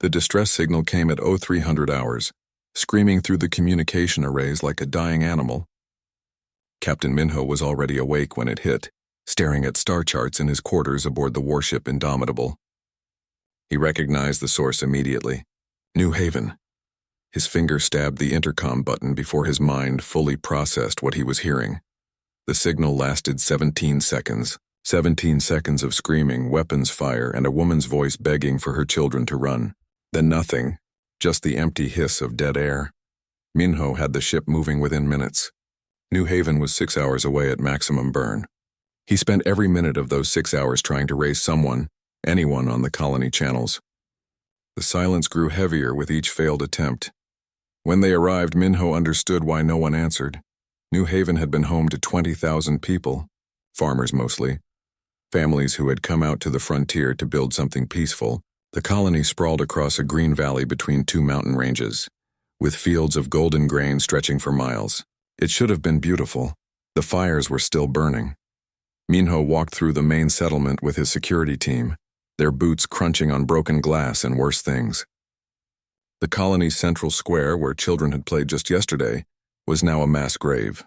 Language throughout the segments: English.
The distress signal came at 0300 hours, screaming through the communication arrays like a dying animal. Captain Minho was already awake when it hit, staring at star charts in his quarters aboard the warship Indomitable. He recognized the source immediately. New Haven. His finger stabbed the intercom button before his mind fully processed what he was hearing. The signal lasted 17 seconds. 17 seconds of screaming, weapons fire, and a woman's voice begging for her children to run. Then nothing, just the empty hiss of dead air. Minho had the ship moving within minutes. New Haven was 6 hours away at maximum burn. He spent every minute of those 6 hours trying to raise someone, anyone on the colony channels. The silence grew heavier with each failed attempt. When they arrived, Minho understood why no one answered. New Haven had been home to 20,000 people, farmers mostly, families who had come out to the frontier to build something peaceful. The colony sprawled across a green valley between two mountain ranges, with fields of golden grain stretching for miles. It should have been beautiful. The fires were still burning. Minho walked through the main settlement with his security team, their boots crunching on broken glass and worse things. The colony's central square, where children had played just yesterday, was now a mass grave.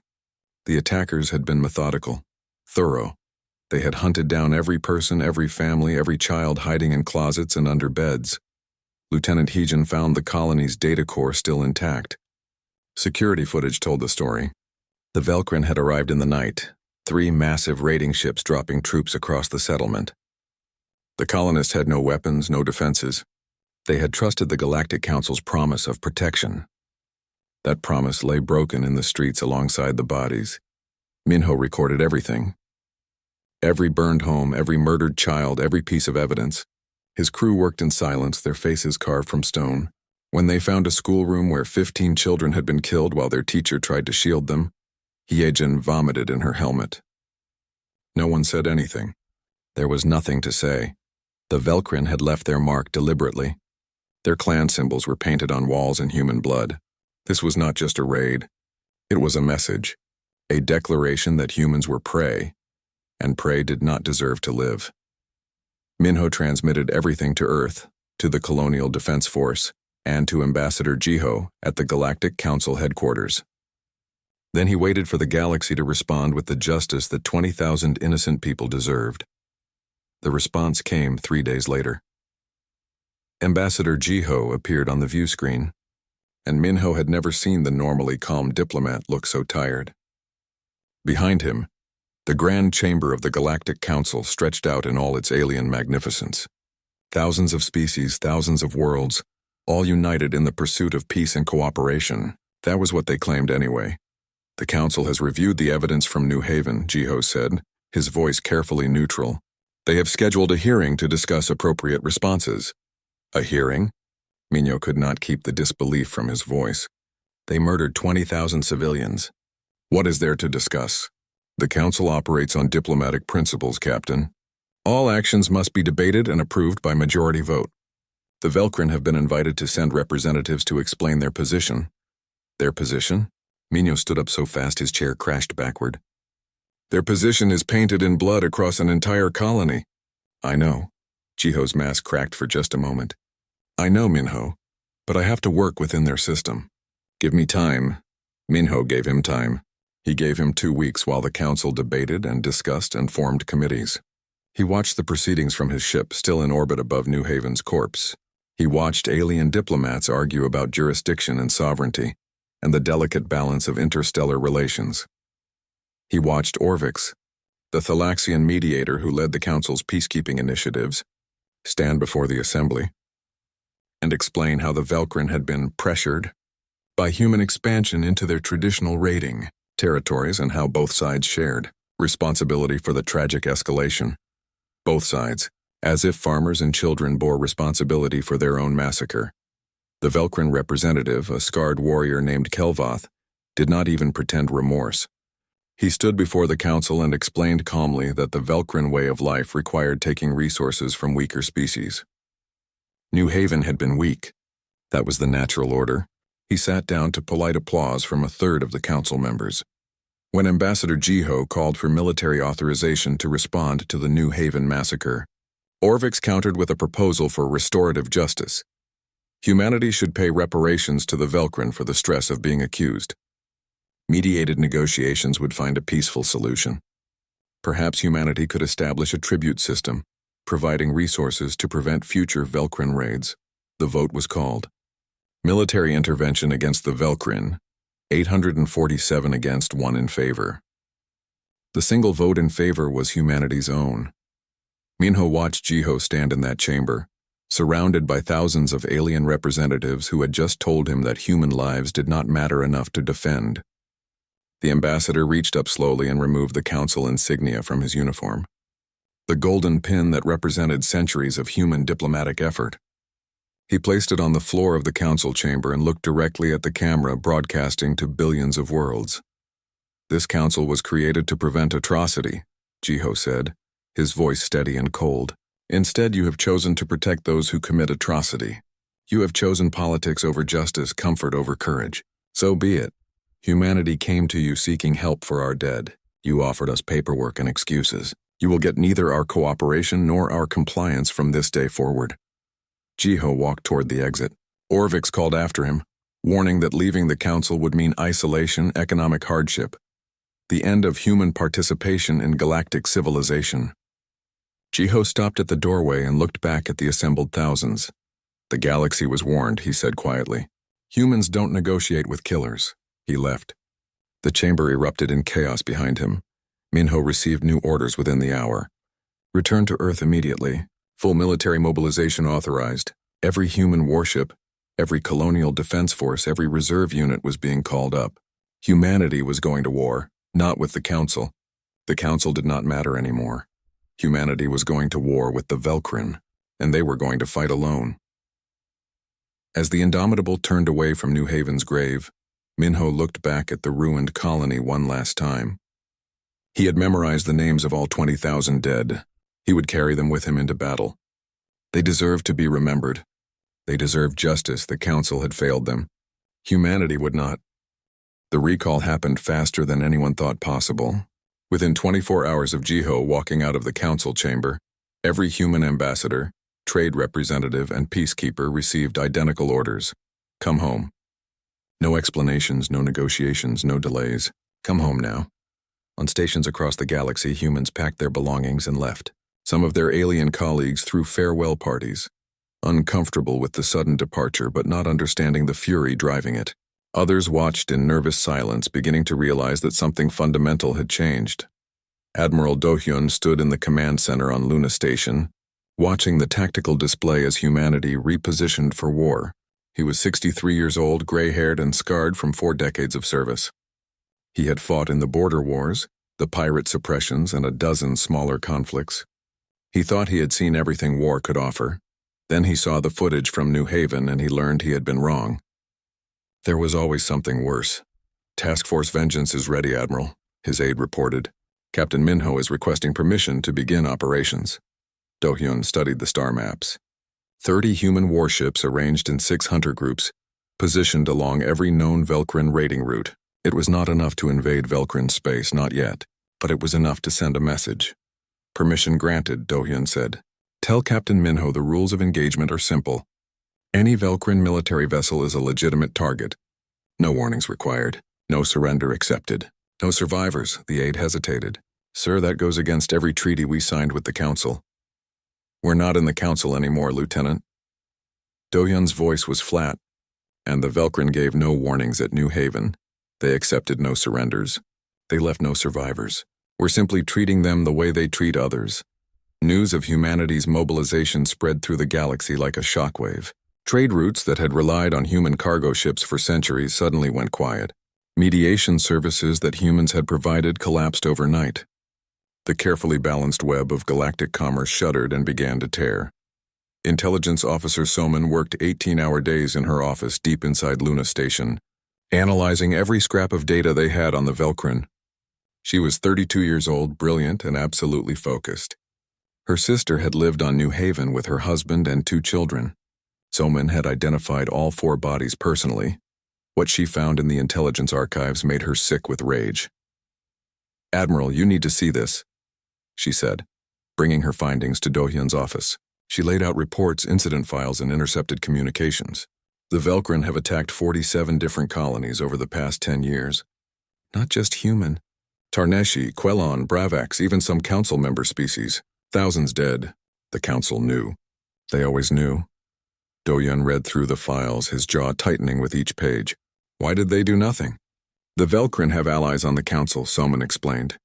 The attackers had been methodical, thorough. They had hunted down every person, every family, every child hiding in closets and under beds. Lieutenant Heejan found the colony's data core still intact. Security footage told the story. The Velkrin had arrived in the night, 3 massive raiding ships dropping troops across the settlement. The colonists had no weapons, no defenses. They had trusted the Galactic Council's promise of protection. That promise lay broken in the streets alongside the bodies. Minho recorded everything. Every burned home, every murdered child, every piece of evidence. His crew worked in silence, their faces carved from stone. When they found a schoolroom where 15 children had been killed while their teacher tried to shield them, Heejan vomited in her helmet. No one said anything. There was nothing to say. The Velkrin had left their mark deliberately. Their clan symbols were painted on walls in human blood. This was not just a raid. It was a message, a declaration that humans were prey, and prey did not deserve to live. Minho transmitted everything to Earth, to the Colonial Defense Force, and to Ambassador Jiho at the Galactic Council headquarters. Then he waited for the galaxy to respond with the justice that 20,000 innocent people deserved. The response came 3 days later. Ambassador Jiho appeared on the view screen, and Minho had never seen the normally calm diplomat look so tired. Behind him, the grand chamber of the Galactic Council stretched out in all its alien magnificence. Thousands of species, thousands of worlds, all united in the pursuit of peace and cooperation. That was what they claimed anyway. The Council has reviewed the evidence from New Haven, Jiho said, his voice carefully neutral. They have scheduled a hearing to discuss appropriate responses. A hearing? Minho could not keep the disbelief from his voice. They murdered 20,000 civilians. What is there to discuss? The Council operates on diplomatic principles, Captain. All actions must be debated and approved by majority vote. The Velkrin have been invited to send representatives to explain their position. Their position? Minho stood up so fast his chair crashed backward. Their position is painted in blood across an entire colony. I know. Jiho's mask cracked for just a moment. I know, Minho, but I have to work within their system. Give me time. Minho gave him time. He gave him 2 weeks while the Council debated and discussed and formed committees. He watched the proceedings from his ship still in orbit above New Haven's corpse. He watched alien diplomats argue about jurisdiction and sovereignty, and the delicate balance of interstellar relations. He watched Orvix, the Thalaxian mediator who led the Council's peacekeeping initiatives, stand before the Assembly and explain how the Velkrin had been pressured by human expansion into their traditional raiding territories and how both sides shared responsibility for the tragic escalation. Both sides, as if farmers and children bore responsibility for their own massacre. The Velkrin representative, a scarred warrior named Kelvoth, did not even pretend remorse. He stood before the Council and explained calmly that the Velkrin way of life required taking resources from weaker species. New Haven had been weak. That was the natural order. He sat down to polite applause from a third of the Council members. When Ambassador Jiho called for military authorization to respond to the New Haven massacre, Orvix countered with a proposal for restorative justice. Humanity should pay reparations to the Velcrin for the stress of being accused. Mediated negotiations would find a peaceful solution. Perhaps humanity could establish a tribute system, providing resources to prevent future Velcrin raids. The vote was called. Military intervention against the Velcrin, 847 against, 1 in favor. The single vote in favor was humanity's own. Minho watched Jiho stand in that chamber, surrounded by thousands of alien representatives who had just told him that human lives did not matter enough to defend. The ambassador reached up slowly and removed the council insignia from his uniform. The golden pin that represented centuries of human diplomatic effort. He placed it on the floor of the council chamber and looked directly at the camera broadcasting to billions of worlds. This council was created to prevent atrocity, Jiho said, his voice steady and cold. Instead, you have chosen to protect those who commit atrocity. You have chosen politics over justice, comfort over courage. So be it. Humanity came to you seeking help for our dead. You offered us paperwork and excuses. You will get neither our cooperation nor our compliance from this day forward. Jiho walked toward the exit. Orvix called after him, warning that leaving the council would mean isolation, economic hardship, the end of human participation in galactic civilization. Jiho stopped at the doorway and looked back at the assembled thousands. The galaxy was warned, he said quietly. Humans don't negotiate with killers. He left. The chamber erupted in chaos behind him. Minho received new orders within the hour. Return to Earth immediately. Full military mobilization authorized. Every human warship, every colonial defense force, every reserve unit was being called up. Humanity was going to war, not with the Council. The Council did not matter anymore. Humanity was going to war with the Velcrin, and they were going to fight alone. As the Indomitable turned away from New Haven's grave, Minho looked back at the ruined colony one last time. He had memorized the names of all 20,000 dead. He would carry them with him into battle. They deserved to be remembered. They deserved justice. The Council had failed them. Humanity would not. The recall happened faster than anyone thought possible. Within 24 hours of Jiho walking out of the Council chamber, every human ambassador, trade representative, and peacekeeper received identical orders. Come home. No explanations, no negotiations, no delays. Come home now. On stations across the galaxy, humans packed their belongings and left. Some of their alien colleagues threw farewell parties, uncomfortable with the sudden departure but not understanding the fury driving it. Others watched in nervous silence, beginning to realize that something fundamental had changed. Admiral Do-hyun stood in the command center on Luna Station, watching the tactical display as humanity repositioned for war. He was 63 years old, gray-haired and scarred from 4 decades of service. He had fought in the border wars, the pirate suppressions, and a dozen smaller conflicts. He thought he had seen everything war could offer. Then he saw the footage from New Haven and he learned he had been wrong. There was always something worse. Task Force Vengeance is ready, Admiral, his aide reported. Captain Minho is requesting permission to begin operations. Do-hyun studied the star maps. 30 human warships arranged in 6 hunter groups, positioned along every known Velcrin raiding route. It was not enough to invade Velcrin space, not yet, but it was enough to send a message. Permission granted, Do-hyun said. Tell Captain Minho the rules of engagement are simple. Any Velcrin military vessel is a legitimate target. No warnings required. No surrender accepted. No survivors, the aide hesitated. Sir, that goes against every treaty we signed with the Council. We're not in the Council anymore, Lieutenant. Do-hyun's voice was flat, and the Velcrin gave no warnings at New Haven. They accepted no surrenders. They left no survivors. We're simply treating them the way they treat others. News of humanity's mobilization spread through the galaxy like a shockwave. Trade routes that had relied on human cargo ships for centuries suddenly went quiet. Mediation services that humans had provided collapsed overnight. The carefully balanced web of galactic commerce shuddered and began to tear. Intelligence Officer Soman worked 18-hour days in her office deep inside Luna Station, analyzing every scrap of data they had on the Velcrin. She was 32 years old, brilliant, and absolutely focused. Her sister had lived on New Haven with her husband and 2 children. Soman had identified all 4 bodies personally. What she found in the intelligence archives made her sick with rage. Admiral, you need to see this, she said, bringing her findings to Do-hyun's office. She laid out reports, incident files, and intercepted communications. The Velkrin have attacked 47 different colonies over the past 10 years. Not just human. Tarneshi, Quelon, Bravax, even some council member species. Thousands dead. The council knew. They always knew. Doyun read through the files, his jaw tightening with each page. Why did they do nothing? The Velkrin have allies on the council, Soman explained.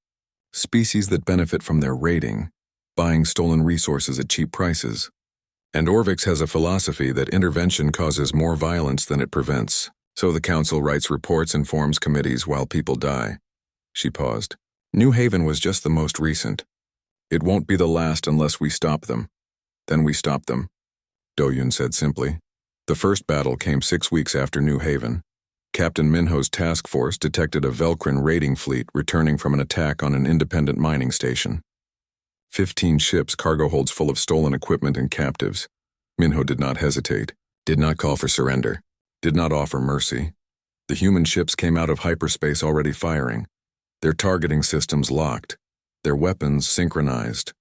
Species that benefit from their raiding, buying stolen resources at cheap prices. And Orvix has a philosophy that intervention causes more violence than it prevents, so the council writes reports and forms committees while people die. She paused. New Haven was just the most recent. It won't be the last unless we stop them. Then we stop them, Doyun said simply. The first battle came 6 weeks after New Haven. Captain Minho's task force detected a Velkrin raiding fleet returning from an attack on an independent mining station. 15 ships, cargo holds full of stolen equipment and captives. Minho did not hesitate, did not call for surrender, did not offer mercy. The human ships came out of hyperspace already firing, their targeting systems locked, their weapons synchronized.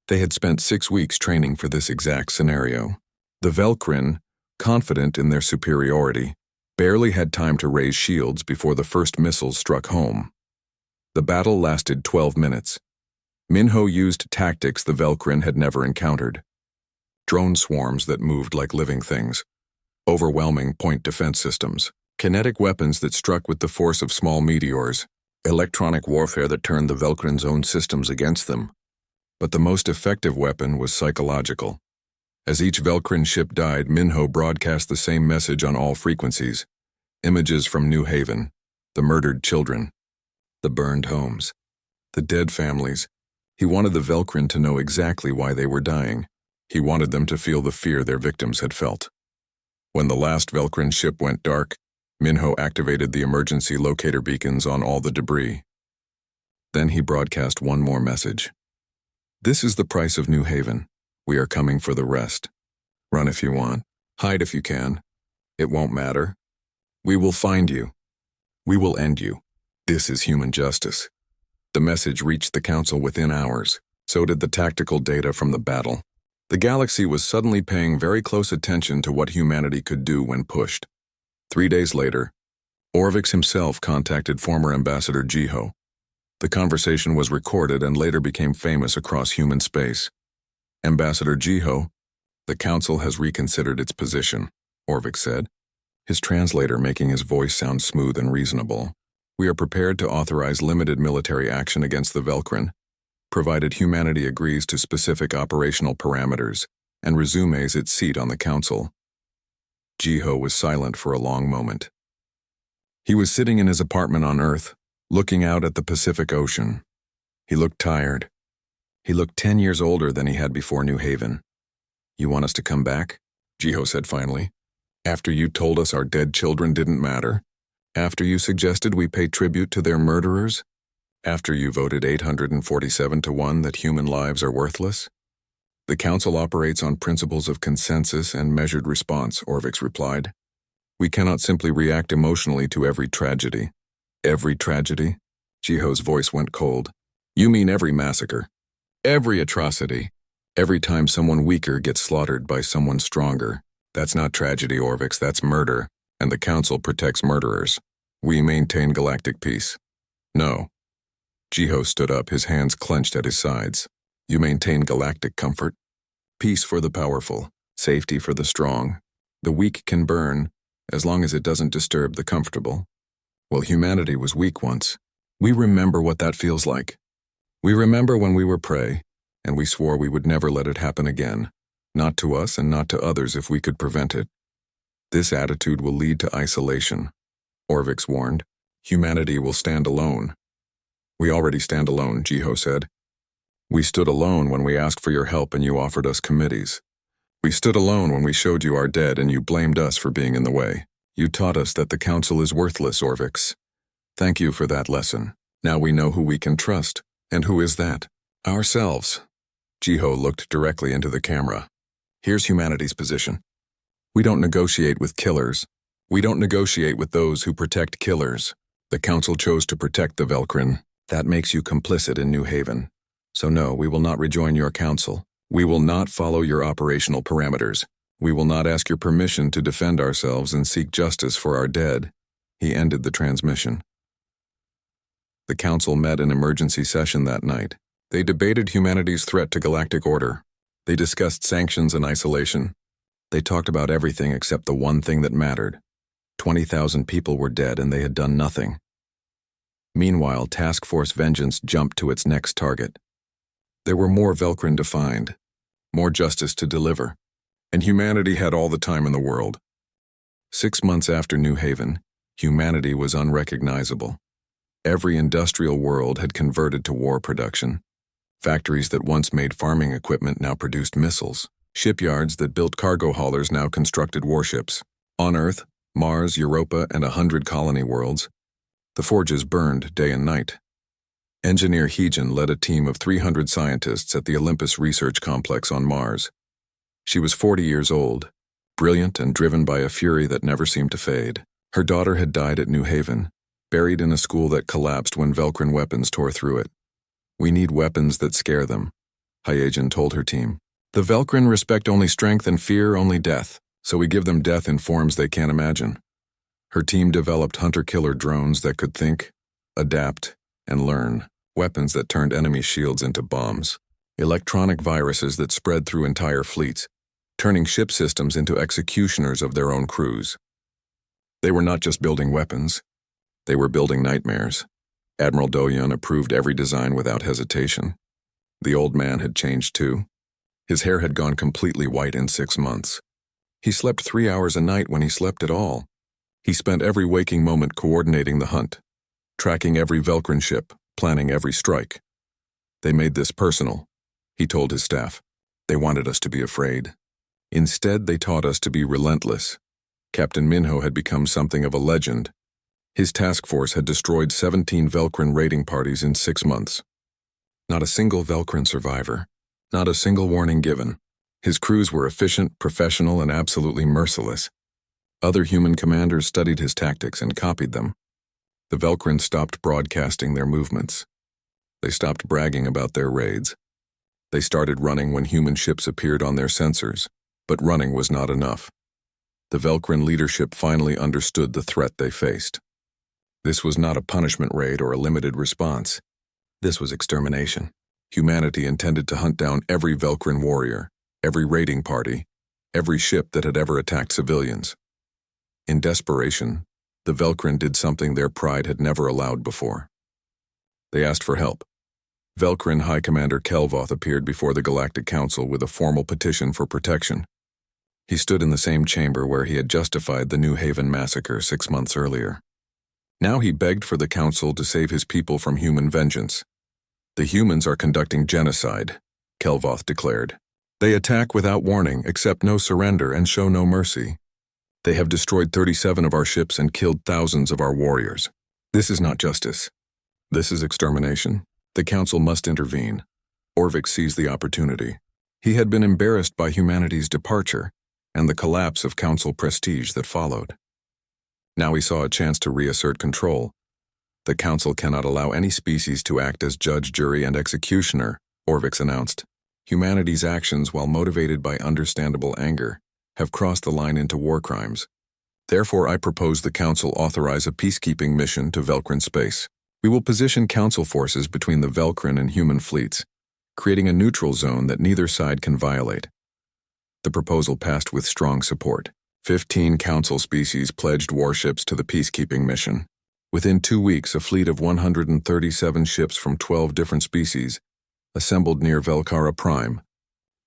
They had spent 6 weeks training for this exact scenario. The Velkrin, confident in their superiority, barely had time to raise shields before the first missiles struck home. The battle lasted 12 minutes. Minho used tactics the Velkrin had never encountered. Drone swarms that moved like living things, overwhelming point defense systems, kinetic weapons that struck with the force of small meteors, electronic warfare that turned the Velkrin's own systems against them. But the most effective weapon was psychological. As each Velkrin ship died, Minho broadcast the same message on all frequencies. Images from New Haven, the murdered children, the burned homes, the dead families. He wanted the Velkrin to know exactly why they were dying. He wanted them to feel the fear their victims had felt. When the last Velkrin ship went dark, Minho activated the emergency locator beacons on all the debris. Then he broadcast one more message. This is the price of New Haven. We are coming for the rest. Run if you want. Hide if you can. It won't matter. We will find you. We will end you. This is human justice. The message reached the council within hours. So did the tactical data from the battle. The galaxy was suddenly paying very close attention to what humanity could do when pushed. 3 days later, Orvix himself contacted former Ambassador Jiho. The conversation was recorded and later became famous across human space. Ambassador Jiho, the council has reconsidered its position, Orvix said, his translator making his voice sound smooth and reasonable. We are prepared to authorize limited military action against the Velkrin, provided humanity agrees to specific operational parameters and resumes its seat on the council. Jiho was silent for a long moment. He was sitting in his apartment on Earth, looking out at the Pacific Ocean. He looked tired. He looked 10 years older than he had before New Haven. You want us to come back? Jiho said finally. After you told us our dead children didn't matter? After you suggested we pay tribute to their murderers? After you voted 847 to 1 that human lives are worthless? The council operates on principles of consensus and measured response, Orvix replied. We cannot simply react emotionally to every tragedy. Every tragedy? Jiho's voice went cold. You mean every massacre? Every atrocity. Every time someone weaker gets slaughtered by someone stronger. That's not tragedy, Orvix, that's murder, and the council protects murderers. We maintain galactic peace. No. Jiho stood up, his hands clenched at his sides. You maintain galactic comfort? Peace for the powerful, safety for the strong. The weak can burn, as long as it doesn't disturb the comfortable. Well, humanity was weak once. We remember what that feels like. We remember when we were prey, and we swore we would never let it happen again. Not to us and not to others if we could prevent it. This attitude will lead to isolation, Orvix warned. Humanity will stand alone. We already stand alone, Jiho said. We stood alone when we asked for your help and you offered us committees. We stood alone when we showed you our dead and you blamed us for being in the way. You taught us that the council is worthless, Orvix. Thank you for that lesson. Now we know who we can trust. And who is that? Ourselves. Jiho looked directly into the camera. Here's humanity's position. We don't negotiate with killers. We don't negotiate with those who protect killers. The council chose to protect the Velkrin. That makes you complicit in New Haven. So no, we will not rejoin your council. We will not follow your operational parameters. We will not ask your permission to defend ourselves and seek justice for our dead. He ended the transmission. The council met in emergency session that night. They debated humanity's threat to galactic order. They discussed sanctions and isolation. They talked about everything except the one thing that mattered. 20,000 people were dead and they had done nothing. Meanwhile, Task Force Vengeance jumped to its next target. There were more Velcrin to find, more justice to deliver, and humanity had all the time in the world. 6 months after New Haven, humanity was unrecognizable. Every industrial world had converted to war production. Factories that once made farming equipment now produced missiles. Shipyards that built cargo haulers now constructed warships. On Earth, Mars, Europa, and 100 colony worlds, the forges burned day and night. Engineer Heejin led a team of 300 scientists at the Olympus Research Complex on Mars. She was 40 years old, brilliant and driven by a fury that never seemed to fade. Her daughter had died at New Haven, buried in a school that collapsed when Velcrin weapons tore through it. We need weapons that scare them, Hyejin told her team. The Velcrin respect only strength and fear only death, so we give them death in forms they can't imagine. Her team developed hunter-killer drones that could think, adapt, and learn, weapons that turned enemy shields into bombs, electronic viruses that spread through entire fleets, turning ship systems into executioners of their own crews. They were not just building weapons, they were building nightmares. Admiral Do-hyun approved every design without hesitation. The old man had changed too. His hair had gone completely white in 6 months. He slept 3 hours a night when he slept at all. He spent every waking moment coordinating the hunt, tracking every Velcrin ship, planning every strike. They made this personal, he told his staff. They wanted us to be afraid. Instead, they taught us to be relentless. Captain Minho had become something of a legend. His task force had destroyed 17 Velcrin raiding parties in 6 months. Not a single Velcrin survivor. Not a single warning given. His crews were efficient, professional, and absolutely merciless. Other human commanders studied his tactics and copied them. The Velcrin stopped broadcasting their movements. They stopped bragging about their raids. They started running when human ships appeared on their sensors, but running was not enough. The Velcrin leadership finally understood the threat they faced. This was not a punishment raid or a limited response. This was extermination. Humanity intended to hunt down every Velcrin warrior, every raiding party, every ship that had ever attacked civilians. In desperation, the Velcrin did something their pride had never allowed before. They asked for help. Velcrin High Commander Kelvoth appeared before the Galactic Council with a formal petition for protection. He stood in the same chamber where he had justified the New Haven massacre 6 months earlier. Now he begged for the Council to save his people from human vengeance. The humans are conducting genocide, Kelvoth declared. They attack without warning, accept no surrender, and show no mercy. They have destroyed 37 of our ships and killed thousands of our warriors. This is not justice. This is extermination. The Council must intervene. Orvik seized the opportunity. He had been embarrassed by humanity's departure and the collapse of Council prestige that followed. Now he saw a chance to reassert control. The Council cannot allow any species to act as judge, jury, and executioner, Orvik announced. Humanity's actions, while motivated by understandable anger, have crossed the line into war crimes. Therefore, I propose the Council authorize a peacekeeping mission to Velcrin space. We will position Council forces between the Velcrin and human fleets, creating a neutral zone that neither side can violate. The proposal passed with strong support. 15 Council species pledged warships to the peacekeeping mission. Within 2 weeks, a fleet of 137 ships from 12 different species assembled near Velkara Prime,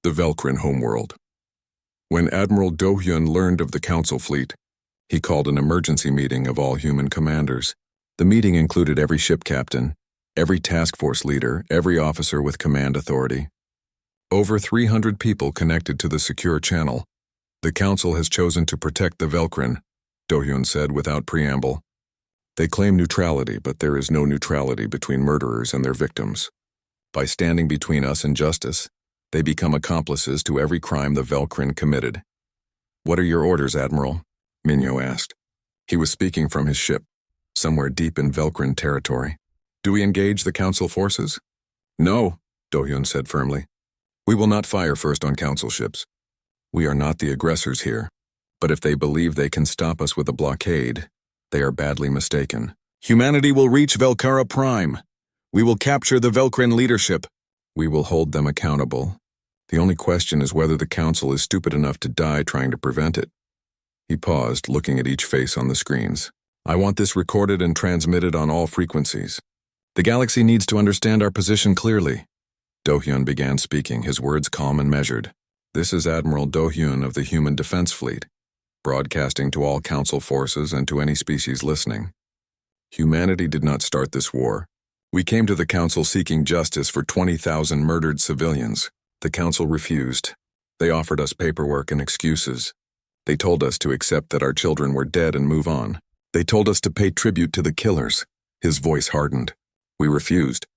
the Velcrin homeworld. When Admiral Do-hyun learned of the Council fleet, he called an emergency meeting of all human commanders. The meeting included every ship captain, every task force leader, every officer with command authority. Over 300 people connected to the secure channel. The Council has chosen to protect the Velcrin, Do-hyun said without preamble. They claim neutrality, but there is no neutrality between murderers and their victims. By standing between us and justice, they become accomplices to every crime the Velcrin committed. What are your orders, Admiral? Minho asked. He was speaking from his ship, somewhere deep in Velcrin territory. Do we engage the Council forces? No, Do-hyun said firmly. We will not fire first on Council ships. We are not the aggressors here. But if they believe they can stop us with a blockade, they are badly mistaken. Humanity will reach Velkara Prime. We will capture the Velkrin leadership. We will hold them accountable. The only question is whether the Council is stupid enough to die trying to prevent it. He paused, looking at each face on the screens. I want this recorded and transmitted on all frequencies. The galaxy needs to understand our position clearly. Do-hyun began speaking, his words calm and measured. This is Admiral Do-hyun of the Human Defense Fleet, broadcasting to all Council forces and to any species listening. Humanity did not start this war. We came to the Council seeking justice for 20,000 murdered civilians. The Council refused. They offered us paperwork and excuses. They told us to accept that our children were dead and move on. They told us to pay tribute to the killers. His voice hardened. We refused.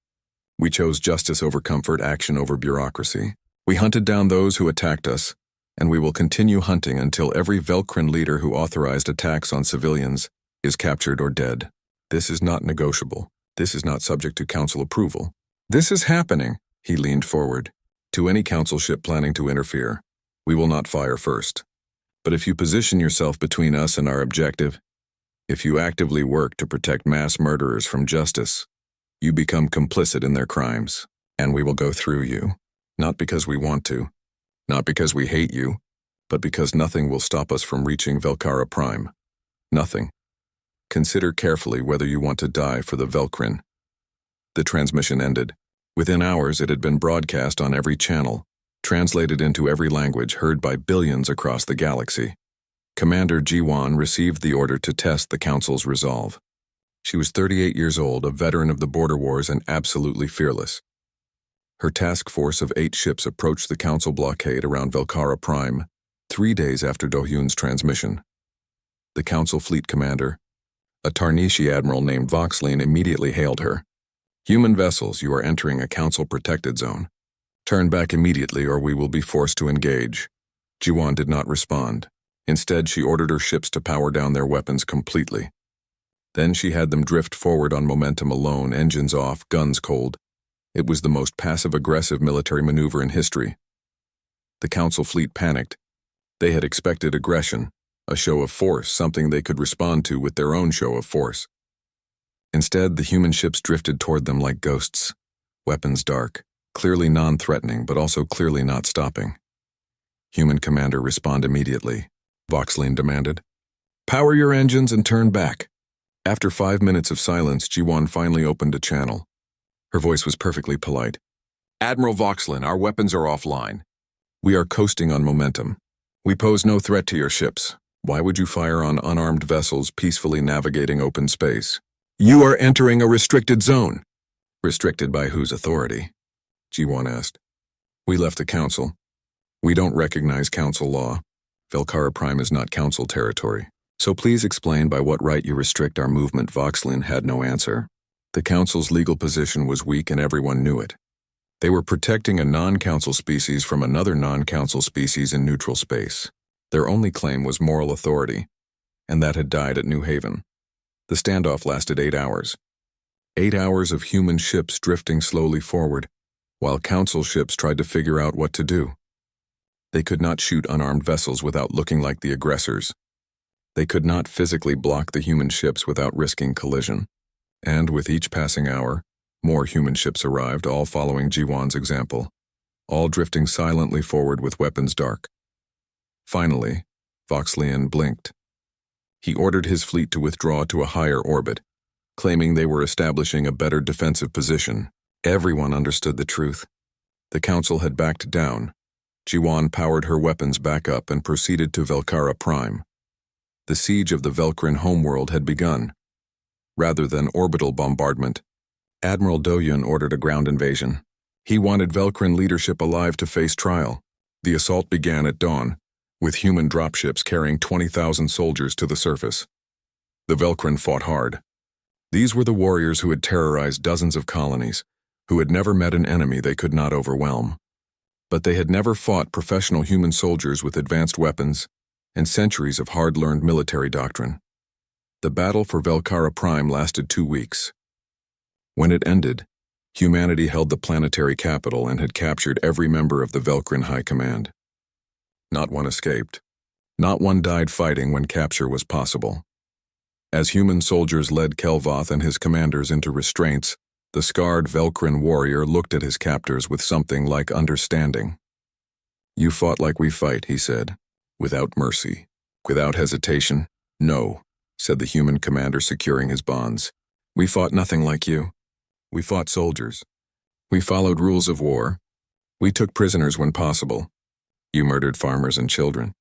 We chose justice over comfort, action over bureaucracy. We hunted down those who attacked us, and we will continue hunting until every Velkrin leader who authorized attacks on civilians is captured or dead. This is not negotiable. This is not subject to Council approval. This is happening, he leaned forward. To any Council ship planning to interfere, we will not fire first. But if you position yourself between us and our objective, if you actively work to protect mass murderers from justice, you become complicit in their crimes, and we will go through you. Not because we want to, not because we hate you, but because nothing will stop us from reaching Velkara Prime. Nothing. Consider carefully whether you want to die for the Velkrin. The transmission ended. Within hours, it had been broadcast on every channel, translated into every language, heard by billions across the galaxy. Commander Ji-won received the order to test the Council's resolve. She was 38 years old, a veteran of the border wars and absolutely fearless. Her task force of 8 ships approached the Council blockade around Velkara Prime 3 days after Do-hyun's transmission. The Council fleet commander, a Tarnishi admiral named Voxlin, immediately hailed her. Human vessels, you are entering a Council-protected zone. Turn back immediately or we will be forced to engage. Ji-won did not respond. Instead, she ordered her ships to power down their weapons completely. Then she had them drift forward on momentum alone, engines off, guns cold. It was the most passive-aggressive military maneuver in history. The Council fleet panicked. They had expected aggression, a show of force, something they could respond to with their own show of force. Instead, the human ships drifted toward them like ghosts, weapons dark, clearly non-threatening but also clearly not stopping. Human commander, respond immediately, Voxlin demanded. Power your engines and turn back. After 5 minutes of silence, Ji-won finally opened a channel. Her voice was perfectly polite. Admiral Voxlin, our weapons are offline. We are coasting on momentum. We pose no threat to your ships. Why would you fire on unarmed vessels peacefully navigating open space? You are entering a restricted zone. Restricted by whose authority? Ji-won asked. We left the Council. We don't recognize Council law. Velkara Prime is not Council territory. So please explain by what right you restrict our movement. Voxlin had no answer. The Council's legal position was weak and everyone knew it. They were protecting a non-Council species from another non-Council species in neutral space. Their only claim was moral authority, and that had died at New Haven. The standoff lasted 8 hours. 8 hours of human ships drifting slowly forward, while Council ships tried to figure out what to do. They could not shoot unarmed vessels without looking like the aggressors. They could not physically block the human ships without risking collision. And with each passing hour, more human ships arrived, all following Ji-won's example, all drifting silently forward with weapons dark. Finally, Voxlin blinked. He ordered his fleet to withdraw to a higher orbit, claiming they were establishing a better defensive position. Everyone understood the truth. The Council had backed down. Ji-won powered her weapons back up and proceeded to Velkara Prime. The siege of the Velkrin homeworld had begun. Rather than orbital bombardment, Admiral Do-hyun ordered a ground invasion. He wanted Velkrin leadership alive to face trial. The assault began at dawn, with human dropships carrying 20,000 soldiers to the surface. The Velkrin fought hard. These were the warriors who had terrorized dozens of colonies, who had never met an enemy they could not overwhelm. But they had never fought professional human soldiers with advanced weapons and centuries of hard-learned military doctrine. The battle for Velkara Prime lasted 2 weeks. When it ended, humanity held the planetary capital and had captured every member of the Velkrin High Command. Not one escaped. Not one died fighting when capture was possible. As human soldiers led Kelvoth and his commanders into restraints, the scarred Velcrin warrior looked at his captors with something like understanding. "You fought like we fight," he said, "without mercy, without hesitation." "No," said the human commander, securing his bonds. "We fought nothing like you. We fought soldiers. We followed rules of war. We took prisoners when possible. You murdered farmers and children.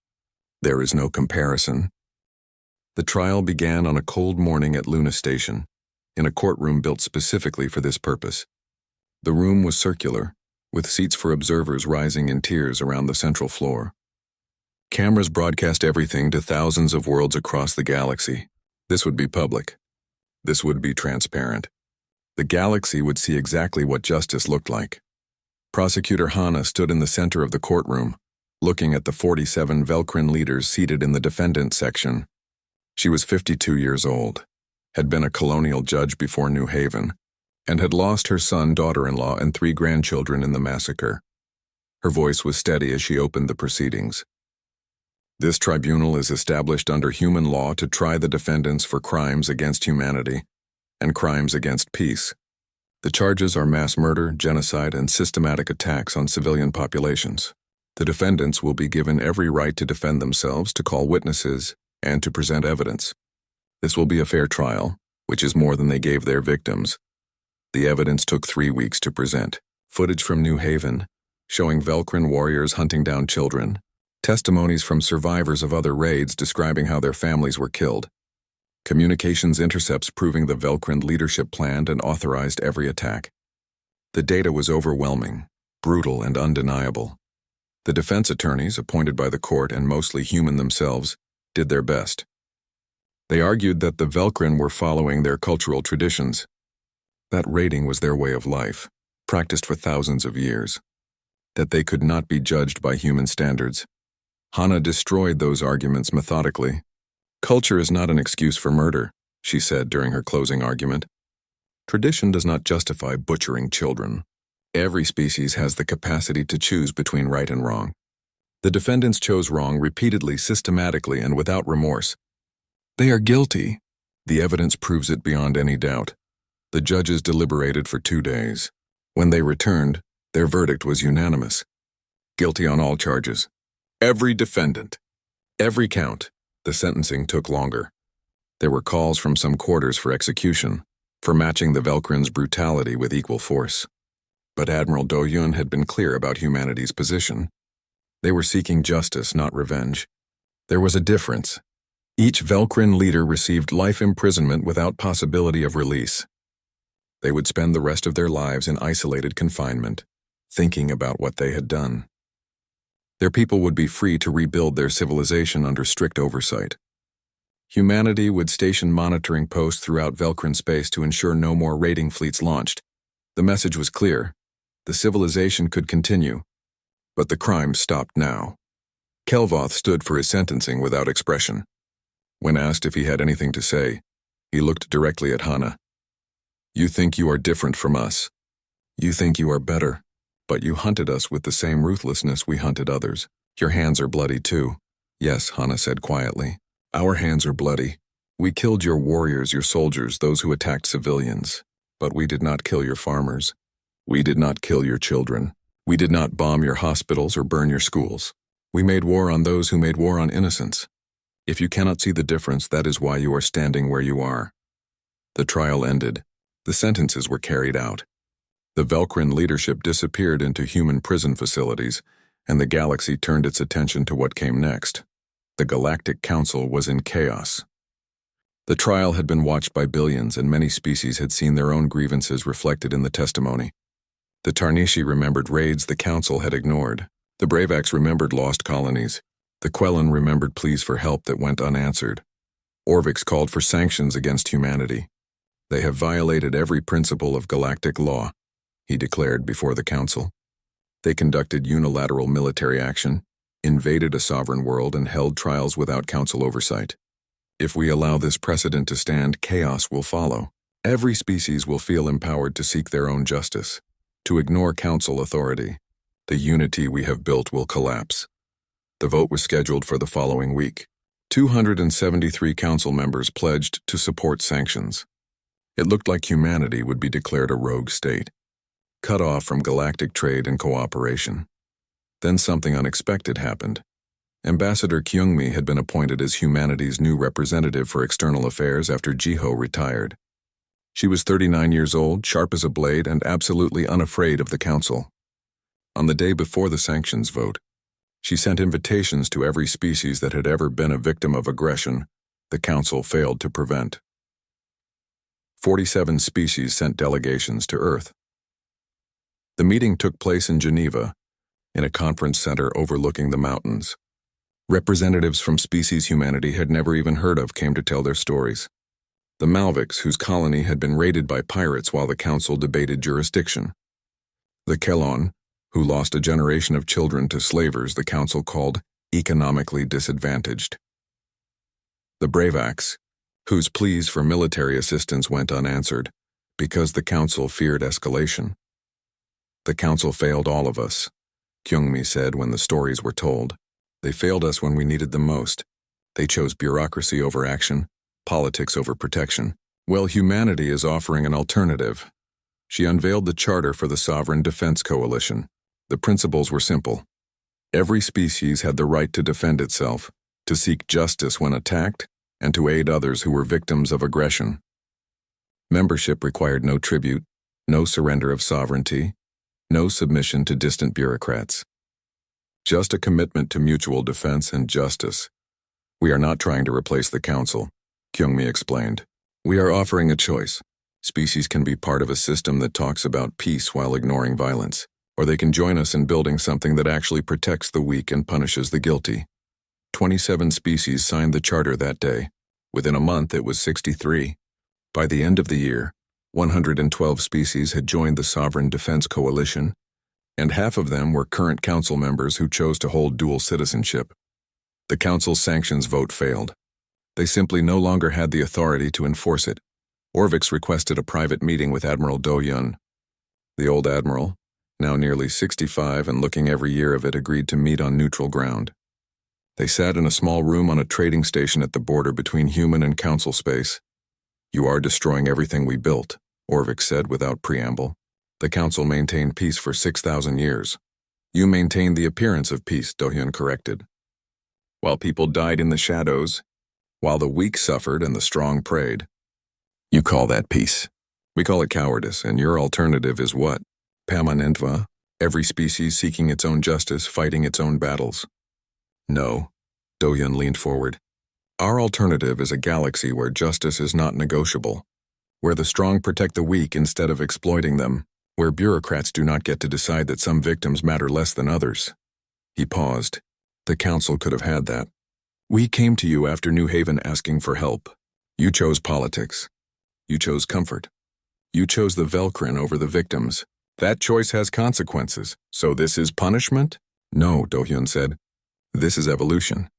There is no comparison." The trial began on a cold morning at Luna Station, in a courtroom built specifically for this purpose. The room was circular, with seats for observers rising in tiers around the central floor. Cameras broadcast everything to thousands of worlds across the galaxy. This would be public. This would be transparent. The galaxy would see exactly what justice looked like. Prosecutor Hana stood in the center of the courtroom, looking at the 47 Velcrin leaders seated in the defendant section. She was 52 years old, had been a colonial judge before New Haven, and had lost her son, daughter-in-law, and 3 grandchildren in the massacre. Her voice was steady as she opened the proceedings. "This tribunal is established under human law to try the defendants for crimes against humanity and crimes against peace. The charges are mass murder, genocide, and systematic attacks on civilian populations. The defendants will be given every right to defend themselves, to call witnesses, and to present evidence. This will be a fair trial, which is more than they gave their victims." The evidence took 3 weeks to present. Footage from New Haven, showing Velcrin warriors hunting down children. Testimonies from survivors of other raids describing how their families were killed. Communications intercepts proving the Velcrin leadership planned and authorized every attack. The data was overwhelming, brutal, and undeniable. The defense attorneys, appointed by the court and mostly human themselves, did their best. They argued that the Velcrin were following their cultural traditions. That raiding was their way of life, practiced for thousands of years. That they could not be judged by human standards. Hana destroyed those arguments methodically. "Culture is not an excuse for murder," she said during her closing argument. "Tradition does not justify butchering children. Every species has the capacity to choose between right and wrong. The defendants chose wrong repeatedly, systematically, and without remorse. They are guilty. The evidence proves it beyond any doubt." The judges deliberated for 2 days. When they returned, their verdict was unanimous. Guilty on all charges. Every defendant. Every count. The sentencing took longer. There were calls from some quarters for execution, for matching the Velcrin's brutality with equal force. But Admiral Do-Yun had been clear about humanity's position. They were seeking justice, not revenge. There was a difference. Each Velcrin leader received life imprisonment without possibility of release. They would spend the rest of their lives in isolated confinement, thinking about what they had done. Their people would be free to rebuild their civilization under strict oversight. Humanity would station monitoring posts throughout Velcrin space to ensure no more raiding fleets launched. The message was clear. The civilization could continue, but the crime stopped now. Kelvoth stood for his sentencing without expression. When asked if he had anything to say, he looked directly at Hana. "You think you are different from us. You think you are better, but you hunted us with the same ruthlessness we hunted others. Your hands are bloody too." "Yes," Hana said quietly. "Our hands are bloody. We killed your warriors, your soldiers, those who attacked civilians. But we did not kill your farmers. We did not kill your children. We did not bomb your hospitals or burn your schools. We made war on those who made war on innocents. If you cannot see the difference, that is why you are standing where you are." The trial ended. The sentences were carried out. The Velcrin leadership disappeared into human prison facilities, and the galaxy turned its attention to what came next. The Galactic Council was in chaos. The trial had been watched by billions, and many species had seen their own grievances reflected in the testimony. The Tarnishi remembered raids the Council had ignored. The Bravax remembered lost colonies. The Quellan remembered pleas for help that went unanswered. Orvix called for sanctions against humanity. "They have violated every principle of galactic law," he declared before the Council. "They conducted unilateral military action, invaded a sovereign world, and held trials without Council oversight. If we allow this precedent to stand, chaos will follow. Every species will feel empowered to seek their own justice. To ignore Council authority, the unity we have built will collapse." The vote was scheduled for the following week. 273 council members pledged to support sanctions. It looked like humanity would be declared a rogue state, cut off from galactic trade and cooperation. Then something unexpected happened. Ambassador Kyungmi had been appointed as humanity's new representative for external affairs after Jiho retired. She was 39 years old, sharp as a blade, and absolutely unafraid of the council. On the day before the sanctions vote, she sent invitations to every species that had ever been a victim of aggression the council failed to prevent. 47 species sent delegations to Earth. The meeting took place in Geneva, in a conference center overlooking the mountains. Representatives from species humanity had never even heard of came to tell their stories. The Malviks, whose colony had been raided by pirates while the council debated jurisdiction. The Kelon, who lost a generation of children to slavers the council called economically disadvantaged. The Bravaks, whose pleas for military assistance went unanswered because the council feared escalation. The council failed all of us, Kyungmi said when the stories were told. They failed us when we needed them most. They chose bureaucracy over action, politics over protection. Well, humanity is offering an alternative. She unveiled the charter for the Sovereign Defense Coalition. The principles were simple. Every species had the right to defend itself, to seek justice when attacked, and to aid others who were victims of aggression. Membership required no tribute, no surrender of sovereignty, no submission to distant bureaucrats. Just a commitment to mutual defense and justice. We are not trying to replace the council, Kyungmi explained. We are offering a choice. Species can be part of a system that talks about peace while ignoring violence, or they can join us in building something that actually protects the weak and punishes the guilty. 27 species signed the charter that day. Within a month, it was 63. By the end of the year, 112 species had joined the Sovereign Defense Coalition, and half of them were current council members who chose to hold dual citizenship. The council's sanctions vote failed. They simply no longer had the authority to enforce it. Orvix requested a private meeting with Admiral Do-Yun. The old admiral, now nearly 65 and looking every year of it, agreed to meet on neutral ground. They sat in a small room on a trading station at the border between human and council space. You are destroying everything we built, Orvix said without preamble. The council maintained peace for 6,000 years. You maintained the appearance of peace, Do-Hyun corrected. While people died in the shadows, while the weak suffered and the strong prayed. You call that peace. We call it cowardice, and your alternative is what? Permanentva, every species seeking its own justice, fighting its own battles. No, Do-Hyun leaned forward. Our alternative is a galaxy where justice is not negotiable, where the strong protect the weak instead of exploiting them, where bureaucrats do not get to decide that some victims matter less than others. He paused. The council could have had that. We came to you after New Haven asking for help. You chose politics. You chose comfort. You chose the Velcrin over the victims. That choice has consequences. So this is punishment? No, Do-Hyun said. This is evolution.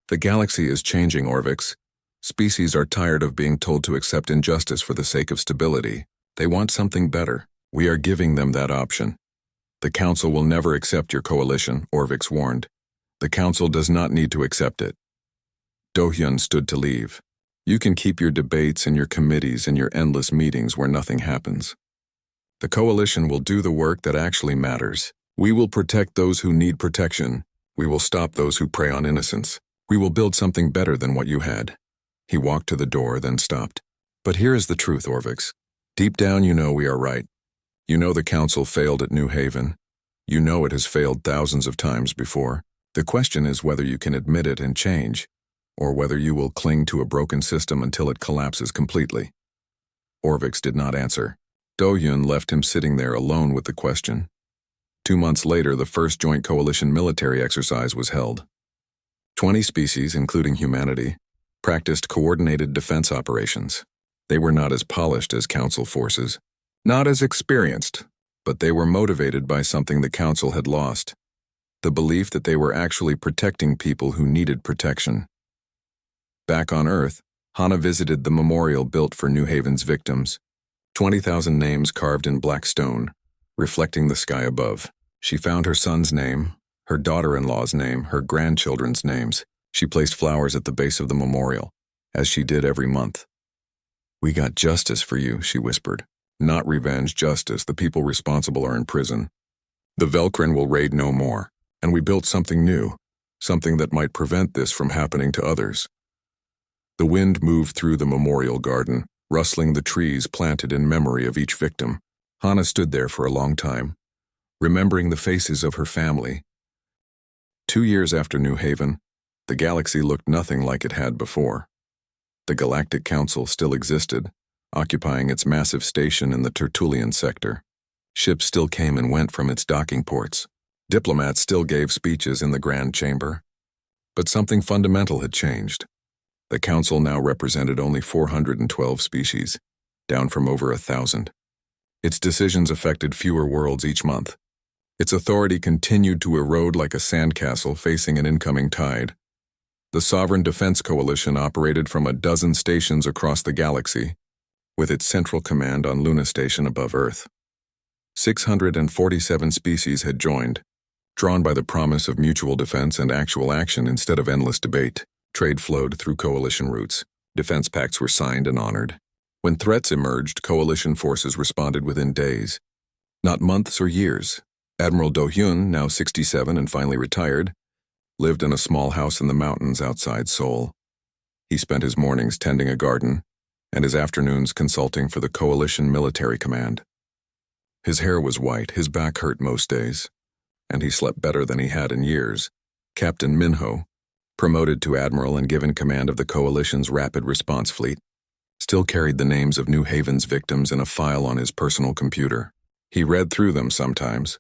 The galaxy is changing, Orvix. Species are tired of being told to accept injustice for the sake of stability. They want something better. We are giving them that option. The council will never accept your coalition, Orvix warned. The council does not need to accept it. Do-Hyun stood to leave. You can keep your debates and your committees and your endless meetings where nothing happens. The coalition will do the work that actually matters. We will protect those who need protection. We will stop those who prey on innocence. We will build something better than what you had. He walked to the door, then stopped. But here is the truth, Orvix. Deep down you know we are right. You know the council failed at New Haven. You know it has failed thousands of times before. The question is whether you can admit it and change, or whether you will cling to a broken system until it collapses completely. Orvix did not answer. Do-Hyun left him sitting there alone with the question. 2 months later, the first joint coalition military exercise was held. 20 species, including humanity, practiced coordinated defense operations. They were not as polished as council forces, not as experienced, but they were motivated by something the council had lost, the belief that they were actually protecting people who needed protection. Back on Earth, Hannah visited the memorial built for New Haven's victims, 20,000 names carved in black stone, reflecting the sky above. She found her son's name, her daughter-in-law's name, her grandchildren's names. She placed flowers at the base of the memorial, as she did every month. "We got justice for you," she whispered. "Not revenge, justice. The people responsible are in prison. The Velcrin will raid no more, and we built something new, something that might prevent this from happening to others." The wind moved through the memorial garden, rustling the trees planted in memory of each victim. Hannah stood there for a long time, remembering the faces of her family. 2 years after New Haven, the galaxy looked nothing like it had before. The Galactic Council still existed, occupying its massive station in the Tertullian sector. Ships still came and went from its docking ports. Diplomats still gave speeches in the Grand Chamber. But something fundamental had changed. The Council now represented only 412 species, down from over 1,000. Its decisions affected fewer worlds each month. Its authority continued to erode like a sandcastle facing an incoming tide. The Sovereign Defense Coalition operated from a dozen stations across the galaxy, with its central command on Luna Station above Earth. 647 species had joined, drawn by the promise of mutual defense and actual action instead of endless debate. Trade flowed through coalition routes. Defense pacts were signed and honored. When threats emerged, coalition forces responded within days, not months or years. Admiral Do-hyun, now 67 and finally retired, lived in a small house in the mountains outside Seoul. He spent his mornings tending a garden and his afternoons consulting for the coalition military command. His hair was white, his back hurt most days, and he slept better than he had in years. Captain Minho, promoted to admiral and given command of the coalition's rapid response fleet, still carried the names of New Haven's victims in a file on his personal computer. He read through them sometimes,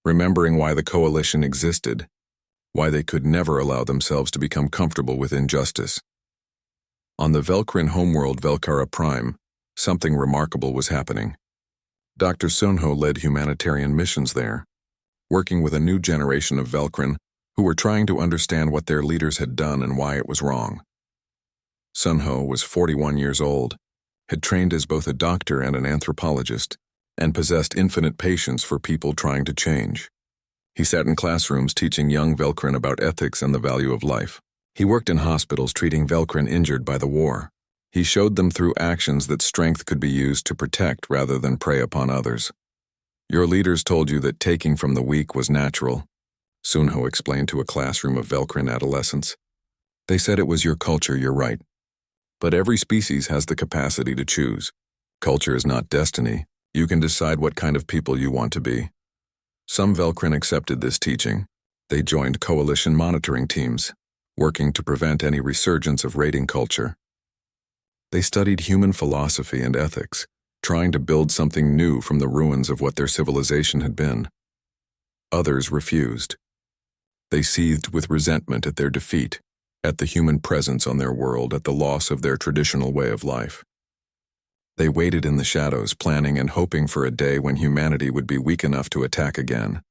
remembering why the coalition existed, why they could never allow themselves to become comfortable with injustice. On the Velcrin homeworld Velcara Prime, something remarkable was happening. Dr. Sunho led humanitarian missions there, working with a new generation of Velcrin who were trying to understand what their leaders had done and why it was wrong. Sunho was 41 years old, had trained as both a doctor and an anthropologist, and possessed infinite patience for people trying to change. He sat in classrooms teaching young Velcrin about ethics and the value of life. He worked in hospitals treating Velcrin injured by the war. He showed them through actions that strength could be used to protect rather than prey upon others. "Your leaders told you that taking from the weak was natural," Sunho explained to a classroom of Velcrin adolescents. "They said it was your culture, you're right. But every species has the capacity to choose. Culture is not destiny. You can decide what kind of people you want to be." Some Velcrin accepted this teaching. They joined coalition monitoring teams, working to prevent any resurgence of raiding culture. They studied human philosophy and ethics, trying to build something new from the ruins of what their civilization had been. Others refused. They seethed with resentment at their defeat, at the human presence on their world, at the loss of their traditional way of life. They waited in the shadows, planning and hoping for a day when humanity would be weak enough to attack again.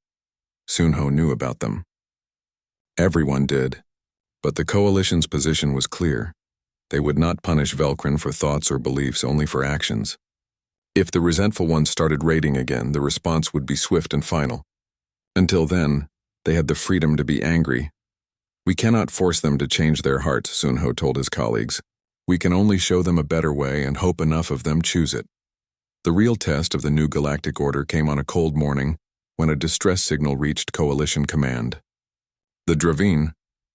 Sunho knew about them. Everyone did, but the coalition's position was clear. They would not punish Velcrin for thoughts or beliefs, only for actions. If the resentful ones started raiding again, the response would be swift and final. Until then, they had the freedom to be angry. "We cannot force them to change their hearts," Sunho told his colleagues. "We can only show them a better way and hope enough of them choose it." The real test of the new galactic order came on a cold morning when a distress signal reached Coalition Command. The Dravine,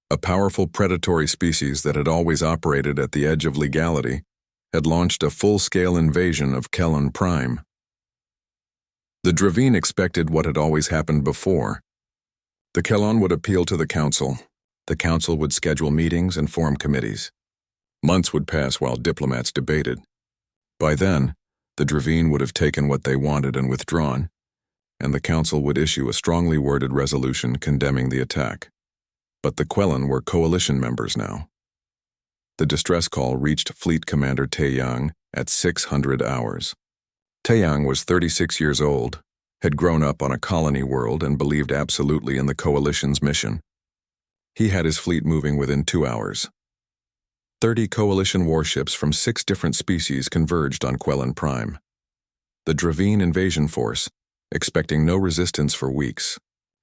a powerful predatory species that had always operated at the edge of legality, had launched a full-scale invasion of Kellan Prime. The Dravine expected what had always happened before. The Kellan would appeal to the Council. The Council would schedule meetings and form committees. Months would pass while diplomats debated. By then, the Dravine would have taken what they wanted and withdrawn, and the Council would issue a strongly worded resolution condemning the attack. But the Quellan were coalition members now. The distress call reached Fleet Commander Taeyang at 600 hours. Taeyang was 36 years old, had grown up on a colony world and believed absolutely in the coalition's mission. He had his fleet moving within 2 hours. 30 coalition warships from 6 different species converged on Quellan Prime. The Dravine invasion force, expecting no resistance for weeks,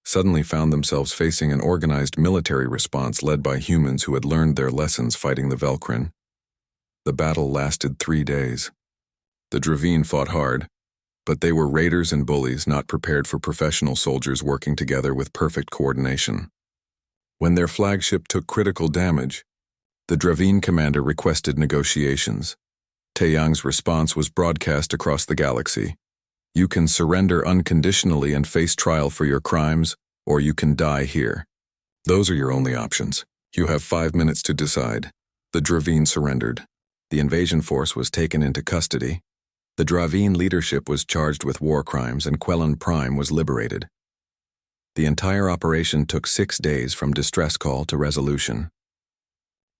suddenly found themselves facing an organized military response led by humans who had learned their lessons fighting the Velkrin. The battle lasted 3 days. The Dravine fought hard, but they were raiders and bullies not prepared for professional soldiers working together with perfect coordination. When their flagship took critical damage, the Dravine commander requested negotiations. Taeyang's response was broadcast across the galaxy. You can surrender unconditionally and face trial for your crimes, or you can die here. Those are your only options. You have 5 minutes to decide. The Dravine surrendered. The invasion force was taken into custody. The Dravine leadership was charged with war crimes and Quellan Prime was liberated. The entire operation took 6 days from distress call to resolution.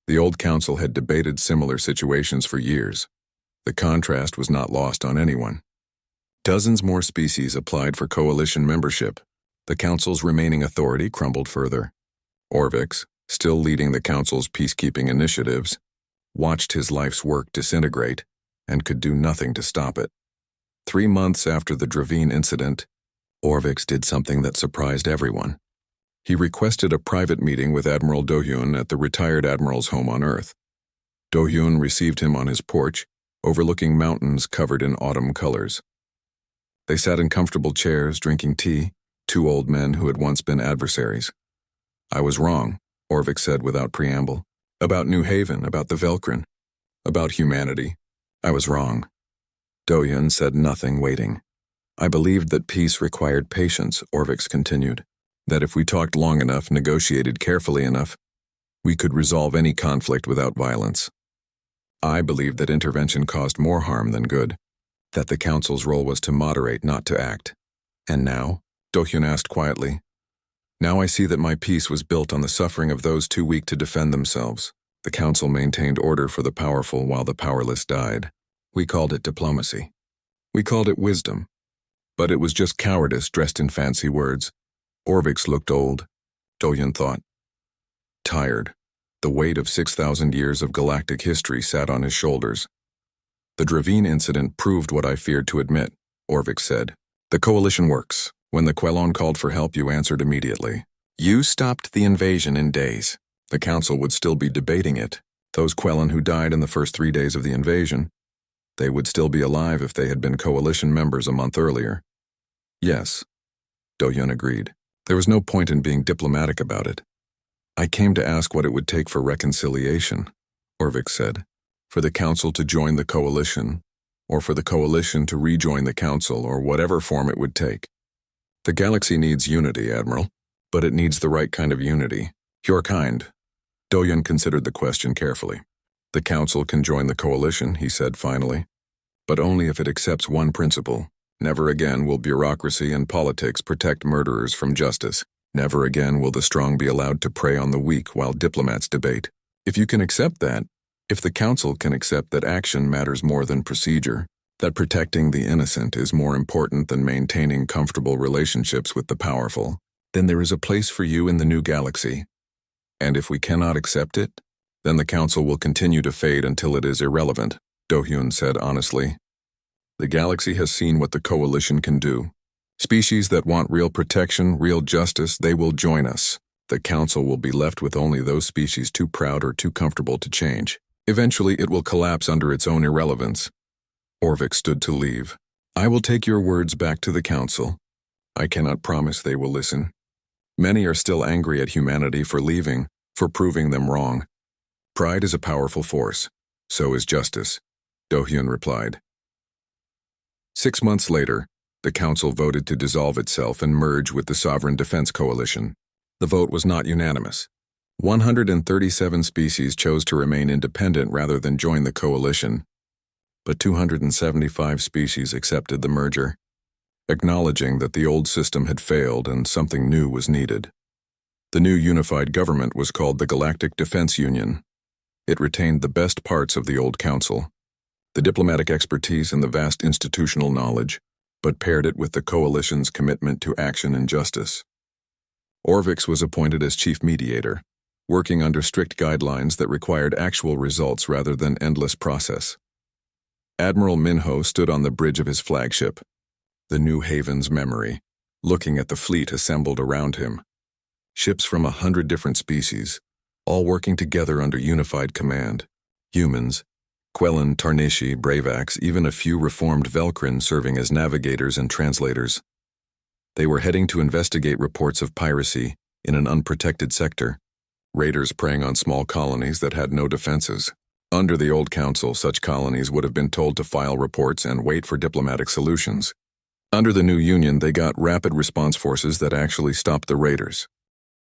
The old council had debated similar situations for years. The contrast was not lost on anyone. Dozens more species applied for coalition membership. The council's remaining authority crumbled further. Orvix, still leading the council's peacekeeping initiatives, watched his life's work disintegrate and could do nothing to stop it. 3 months after the Dravine incident, Orvix did something that surprised everyone. He requested a private meeting with Admiral Dohyun at the retired admiral's home on Earth. Dohyun received him on his porch, overlooking mountains covered in autumn colors. They sat in comfortable chairs, drinking tea, 2 old men who had once been adversaries. I was wrong, Orvix said without preamble. About New Haven, about the Velkrin, about humanity. I was wrong. Dohyun said nothing, waiting. I believed that peace required patience, Orvix continued. That if we talked long enough, negotiated carefully enough, we could resolve any conflict without violence. I believed that intervention caused more harm than good, that the council's role was to moderate, not to act. And now? Dohyun asked quietly. Now I see that my peace was built on the suffering of those too weak to defend themselves. The council maintained order for the powerful while the powerless died. We called it diplomacy. We called it wisdom. But it was just cowardice dressed in fancy words. Orvix looked old, Dohyun thought. Tired. The weight of 6,000 years of galactic history sat on his shoulders. The Dravine incident proved what I feared to admit, Orvix said. The coalition works. When the Quellan called for help, you answered immediately. You stopped the invasion in days. The council would still be debating it. Those Quellan who died in the first 3 days of the invasion, they would still be alive if they had been coalition members a month earlier. Yes, Dohyun agreed. There was no point in being diplomatic about it. I came to ask what it would take for reconciliation, Orvix said. For the council to join the coalition, or for the coalition to rejoin the council, or whatever form it would take. The galaxy needs unity, Admiral, but it needs the right kind of unity. Your kind. Dohyun considered the question carefully. The council can join the coalition, he said finally, but only if it accepts one principle. Never again will bureaucracy and politics protect murderers from justice. Never again will the strong be allowed to prey on the weak while diplomats debate. If you can accept that, if the council can accept that action matters more than procedure, that protecting the innocent is more important than maintaining comfortable relationships with the powerful, then there is a place for you in the new galaxy. And if we cannot accept it, then the council will continue to fade until it is irrelevant, Dohyun said honestly. The galaxy has seen what the coalition can do. Species that want real protection, real justice, they will join us. The council will be left with only those species too proud or too comfortable to change. Eventually, it will collapse under its own irrelevance. Orvix stood to leave. I will take your words back to the council. I cannot promise they will listen. Many are still angry at humanity for leaving, for proving them wrong. Pride is a powerful force. So is justice, Dohyun replied. 6 months later, the council voted to dissolve itself and merge with the Sovereign Defense Coalition. The vote was not unanimous. 137 species chose to remain independent rather than join the coalition, but 275 species accepted the merger, acknowledging that the old system had failed and something new was needed. The new unified government was called the Galactic Defense Union. It retained the best parts of the old council, the diplomatic expertise and the vast institutional knowledge, but paired it with the coalition's commitment to action and justice. Orvix was appointed as chief mediator, working under strict guidelines that required actual results rather than endless process. Admiral Minho stood on the bridge of his flagship, the New Haven's memory, looking at the fleet assembled around him. Ships from 100 different species, all working together under unified command. Humans, Quellan, Tarnishi, Bravax, even a few reformed Velkrin serving as navigators and translators. They were heading to investigate reports of piracy in an unprotected sector, raiders preying on small colonies that had no defenses. Under the old council, such colonies would have been told to file reports and wait for diplomatic solutions. Under the new union, they got rapid response forces that actually stopped the raiders.